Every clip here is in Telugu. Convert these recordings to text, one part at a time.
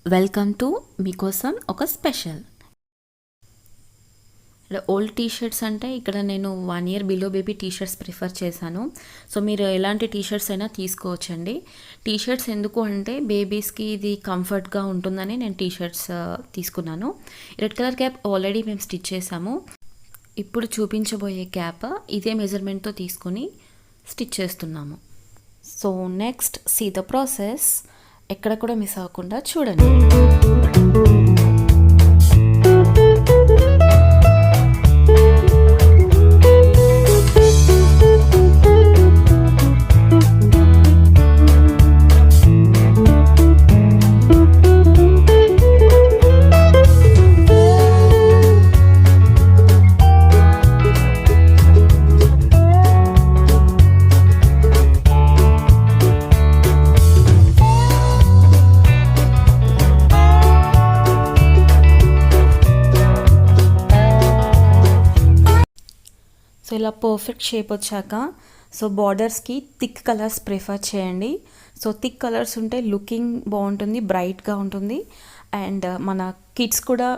వెల్కమ్ టు మీకోసం ఒక స్పెషల్. ఓల్డ్ టీషర్ట్స్ అంటే ఇక్కడ నేను 1 year below baby T shirts prefer చేశాను. సో మీరు ఎలాంటి టీషర్ట్స్ అయినా తీసుకోవచ్చండి. టీషర్ట్స్ ఎందుకు అంటే బేబీస్కి ఇది కంఫర్ట్గా ఉంటుందని నేను టీషర్ట్స్ తీసుకున్నాను. రెడ్ కలర్ క్యాప్ ఆల్రెడీ మేము స్టిచ్ చేసాము. ఇప్పుడు చూపించబోయే క్యాప్ ఇదే మెజర్మెంట్తో తీసుకొని స్టిచ్ చేస్తున్నాము. So next see the process. ఎక్కడ కూడా మిస్ అవ్వకుండా చూడండి. సో ఇలా పర్ఫెక్ట్ షేప్ వచ్చాక సో బార్డర్స్కి థిక్ కలర్స్ ప్రిఫర్ చేయండి. సో థిక్ కలర్స్ ఉంటే లుకింగ్ బాగుంటుంది, బ్రైట్గా ఉంటుంది. అండ్ మన కిడ్స్ కూడా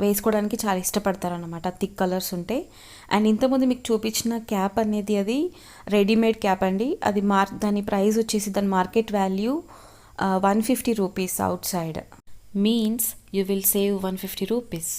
వేసుకోవడానికి చాలా ఇష్టపడతారు అన్నమాట థిక్ కలర్స్ ఉంటే. అండ్ ఇంతకుముందు మీకు చూపించిన క్యాప్ అనేది అది రెడీమేడ్ క్యాప్ అండి. అది దాని ప్రైస్ వచ్చేసి దాని market value 150 rupees out side. Means you will save 150 rupees.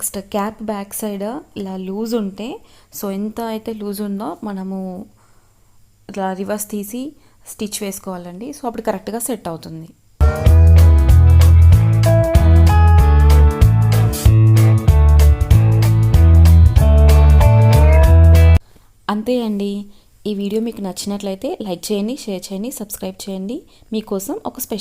Next cap back side ఇలా లూజ్ ఉంటే, సో ఎంత అయితే లూజ్ ఉందో మనము ఇట్లా రివర్స్ తీసి స్టిచ్ వేసుకోవాలండి. సో అప్పుడు కరెక్ట్గా సెట్ అవుతుంది. అంతే అండి. ఈ వీడియో మీకు నచ్చినట్లయితే లైక్ చేయండి, షేర్ చేయండి, సబ్స్క్రైబ్ చేయండి. మీకోసం ఒక స్పెషల్